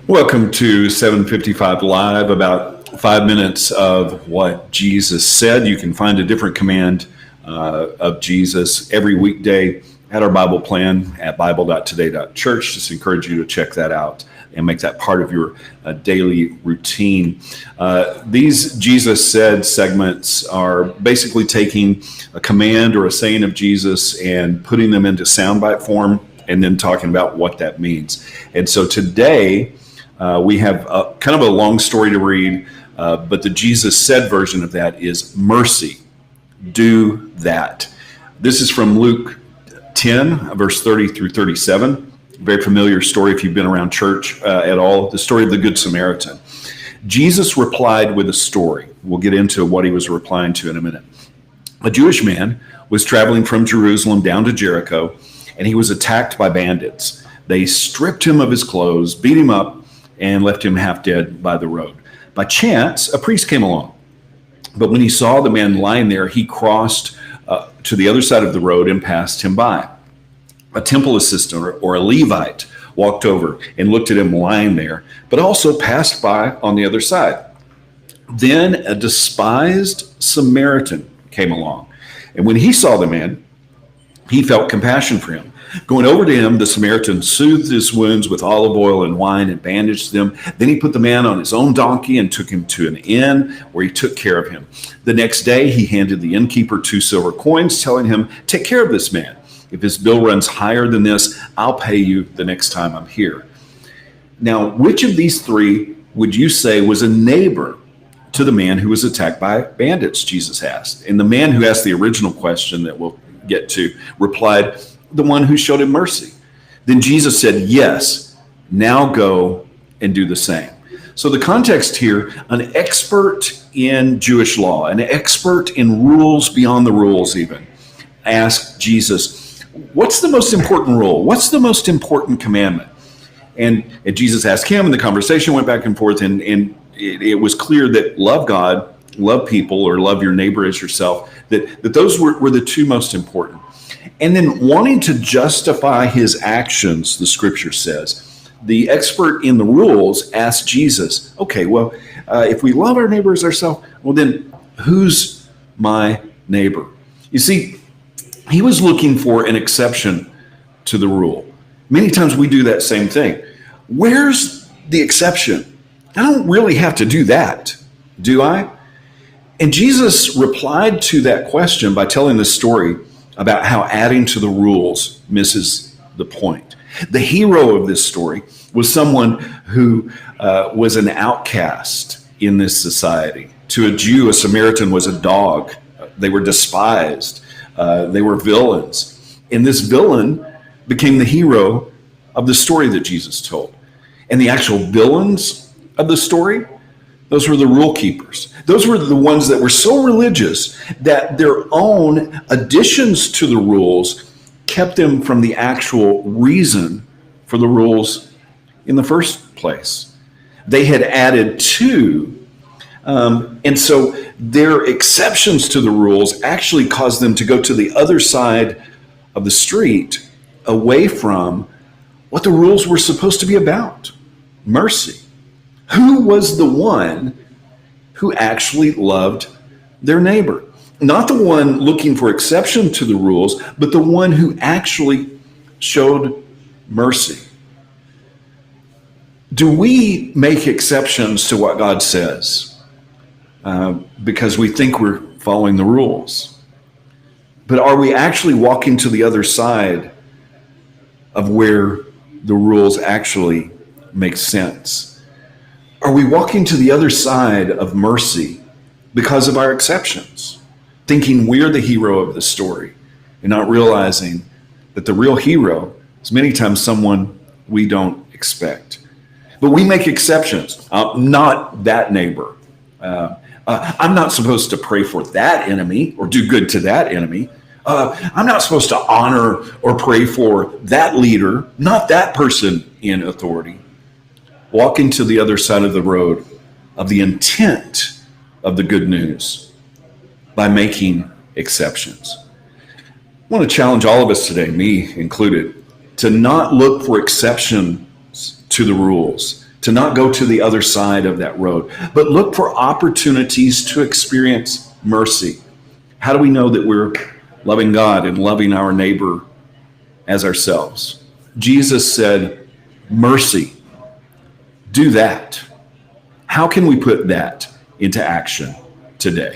Welcome to 755 Live, about 5 minutes of what Jesus said. You can find a different command of Jesus every weekday at our Bible plan at bible.today.church. Just encourage you to check that out and make that part of your daily routine. These Jesus Said segments are basically taking a command or a saying of Jesus and putting them into soundbite form and then talking about what that means. And so today, we have kind of a long story to read, but the Jesus Said version of that is mercy. Do that. This is from Luke 10, verse 30 through 37. Very familiar story if you've been around church at all. The story of the Good Samaritan. Jesus replied with a story. We'll get into what he was replying to in a minute. A Jewish man was traveling from Jerusalem down to Jericho, and he was attacked by bandits. They stripped him of his clothes, beat him up, and left him half dead by the road. By chance, a priest came along. But when he saw the man lying there, he crossed to the other side of the road and passed him by. A temple assistant or a Levite walked over and looked at him lying there, but also passed by on the other side. Then a despised Samaritan came along. And when he saw the man, he felt compassion for him. Going over to him, the Samaritan soothed his wounds with olive oil and wine and bandaged them. Then he put the man on his own donkey and took him to an inn where he took care of him. The next day, he handed the innkeeper 2 silver coins, telling him, "Take care of this man. If his bill runs higher than this, I'll pay you the next time I'm here." Now, which of these three would you say was a neighbor to the man who was attacked by bandits, Jesus asked. And the man who asked the original question that we'll get to replied, "The one who showed him mercy." Then Jesus said, "Yes, now go and do the same." So the context here, an expert in Jewish law, an expert in rules beyond the rules even, asked Jesus, "What's the most important rule? What's the most important commandment?" And Jesus asked him, and the conversation went back and forth, and it was clear that love God, love people, or love your neighbor as yourself, that those were the two most important. And then wanting to justify his actions, the scripture says, the expert in the rules asked Jesus, okay, well, if we love our neighbor as ourselves, well then who's my neighbor? You see, he was looking for an exception to the rule. Many times we do that same thing. Where's the exception? I don't really have to do that, do I? And Jesus replied to that question by telling this story about how adding to the rules misses the point. The hero of this story was someone who was an outcast in this society. To a Jew, a Samaritan was a dog. They were despised. They were villains. And this villain became the hero of the story that Jesus told. And the actual villains of the story, those were the rule keepers. Those were the ones that were so religious that their own additions to the rules kept them from the actual reason for the rules in the first place. They had added to, and so their exceptions to the rules actually caused them to go to the other side of the street, away from what the rules were supposed to be about: mercy. Who was the one who actually loved their neighbor? Not the one looking for exception to the rules, but the one who actually showed mercy. Do we make exceptions to what God says because we think we're following the rules? But are we actually walking to the other side of where the rules actually make sense? Are we walking to the other side of mercy because of our exceptions, thinking we're the hero of the story and not realizing that the real hero is many times someone we don't expect? But we make exceptions. Not that neighbor. I'm not supposed to pray for that enemy or do good to that enemy. I'm not supposed to honor or pray for that leader, not that person in authority. Walking to the other side of the road of the intent of the good news by making exceptions. I want to challenge all of us today, me included, to not look for exceptions to the rules, to not go to the other side of that road, but look for opportunities to experience mercy. How do we know that we're loving God and loving our neighbor as ourselves? Jesus said, mercy. Do that. How can we put that into action today?